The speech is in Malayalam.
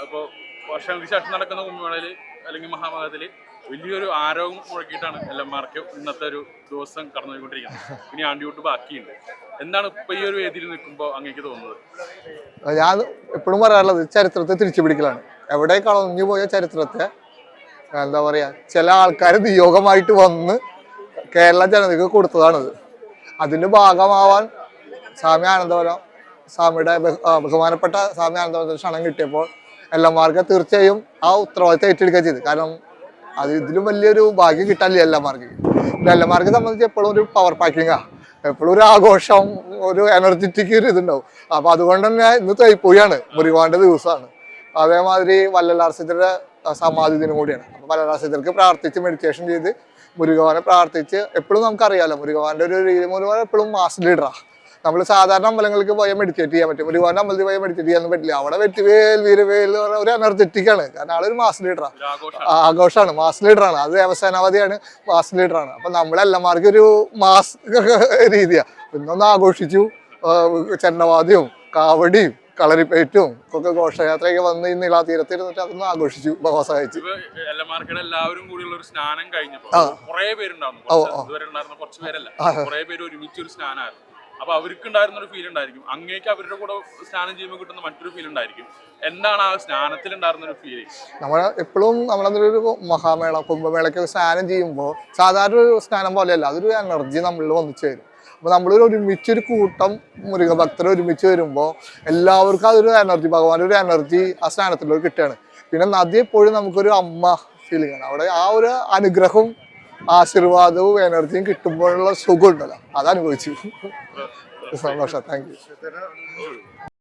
ഇപ്പോൾ വർഷങ്ങൾക്ക് ശേഷം നടക്കുന്ന കുംഭമേളയിൽ അല്ലെങ്കിൽ മഹാമഹത്തിൽ വലിയൊരു ആരോഗ്യം മുഴക്കിയിട്ടാണ് എല്ലാമാർക്കും ഇന്നത്തെ ഒരു ദിവസം കടന്നുപോയിക്കൊണ്ടിരിക്കുന്നത്. ഇനി ആണ്ടിയൂട്ട് ബാക്കിയുണ്ട്. എന്താണ് ഇപ്പൊ ഈ ഒരു വേദിയിൽ നിൽക്കുമ്പോൾ അങ്ങേക്ക് തോന്നുന്നത്? ഞാൻ എപ്പോഴും പറയാറുള്ളത് ചരിത്രത്തെ തിരിച്ചു പിടിക്കലാണ്. എവിടെ കളഞ്ഞു പോയ ചരിത്രത്തെ എന്താ പറയാ, ചില ആൾക്കാർ നിയോഗമായിട്ട് വന്ന് കേരള ജനതയ്ക്ക് കൊടുത്തതാണിത്. അതിന്റെ ഭാഗമാവാൻ സ്വാമി ആനന്ദവനം സ്വാമിയുടെ ബഹുമാനപ്പെട്ട സ്വാമി ആനന്ദവനത്തിന് ക്ഷണം കിട്ടിയപ്പോൾ എല്ലാമാർക്കും തീർച്ചയായും ആ ഉത്തരവാദിത്തം ഏറ്റെടുക്കുക ചെയ്ത്. കാരണം അത് ഇതിലും വലിയൊരു ഭാഗ്യം കിട്ടാനില്ല എല്ലാമാർക്കും. എല്ലാമാർക്കും സംബന്ധിച്ച് എപ്പോഴും ഒരു പവർ പാക്കിങ്ങാ, എപ്പോഴും ഒരു ആഘോഷം, ഒരു എനർജറ്റിക് ഒരു ഇതുണ്ടാവും. അപ്പൊ അതുകൊണ്ട് തന്നെ ഇന്ന് തൈപ്പൂയാണ്, മുരുകാന്റെ ദിവസമാണ്. അതേമാതിരി വല്ലലാർ സിദ്ധരുടെ സമാധി ദിനം കൂടിയാണ്. അപ്പൊ വല്ലലാർ സിദ്ധർക്ക് പ്രാർത്ഥിച്ച് മെഡിറ്റേഷൻ ചെയ്ത് മുരുകനെ പ്രാർത്ഥിച്ച് എപ്പോഴും നമുക്കറിയാലോ മുരുകന്റെ ഒരു രീതി. മുരുകൻ എപ്പോഴും മാസ് ലീഡറാ. നമ്മൾ സാധാരണ അമ്പലങ്ങൾക്ക് പോയാൽ മെഡിറ്റേറ്റ് ചെയ്യാൻ പറ്റും, മുരുകന്റെ അമ്പലത്തിൽ പോയാൽ മെഡിറ്റേറ്റ് ചെയ്യാൻ പറ്റില്ല. അവിടെ വെറ്റുവേൽ വീരവേൽ എന്ന് പറഞ്ഞ ഒരു എനർജറ്റിക് ആണ്. കാരണം ആളൊരു മാസ് ലീഡറാ, ആഘോഷമാണ്, മാസ് ലീഡറാണ്. അത് ദേവസേനാപതിയാണ്, മാസ് ലീഡറാണ്. അപ്പൊ നമ്മളെല്ലാമാർക്കും ഒരു മാസ് രീതിയാ. ഇന്നൊന്ന് ആഘോഷിച്ചു, ചെണ്ടവാദ്യവും കാവടിയും കളരിപ്പേറ്റും ഒക്കെ ഘോഷയാത്രയൊക്കെ വന്ന് ഈ നീളാതീരത്തിരുന്നിട്ട് അതൊന്ന് ആഘോഷിച്ചു, ഉപവാസം കഴിച്ചു. എല്ലാവരും കൂടിയുള്ള ഒരു സ്നാനം കഴിഞ്ഞപ്പോൾ കുറേ പേരുണ്ടായിരുന്നു, കുറച്ച് പേരല്ല, കുറേ പേര് ഒരുമിച്ച് ഒരു സ്നാനമായിരുന്നു. അപ്പൊ അവർക്ക് ഉണ്ടായിരുന്ന ഒരു ഫീൽ ഉണ്ടായിരിക്കും, അങ്ങേക്ക് അവരുടെ കൂടെ സ്നാനം ചെയ്യുമ്പോൾ കിട്ടുന്ന മറ്റൊരു ഫീൽ ഉണ്ടായിരിക്കും. എന്താണ് ആ സ്നാനത്തിൽ ഉണ്ടായിരുന്ന ഒരു ഫീൽ? നമ്മൾ എപ്പോഴും നമ്മളൊരു മഹാമേള കുംഭമേളയ്ക്ക് സ്നാനം ചെയ്യുമ്പോൾ സാധാരണ ഒരു സ്നാനം പോലെയല്ല, അതൊരു എനർജി നമ്മളിൽ വന്നിച്ചു വരും. അപ്പോൾ നമ്മളൊരു ഒരുമിച്ചൊരു കൂട്ടം മുരുക ഭക്തർ ഒരുമിച്ച് വരുമ്പോൾ എല്ലാവർക്കും അതൊരു എനർജി, ഭഗവാന്റെ ഒരു എനർജി ആ സ്നാനത്തിലൂടെ കിട്ടുകയാണ്. പിന്നെ നദി എപ്പോഴും നമുക്കൊരു അമ്മ ഫീലിംഗ് ആണ്. അവിടെ ആ ഒരു അനുഗ്രഹവും ആശീർവാദവും എനർജിയും കിട്ടുമ്പോഴുള്ള സുഖം ഉണ്ടല്ലോ, അത് അനുഭവിച്ചു. സന്തോഷം. Thank you.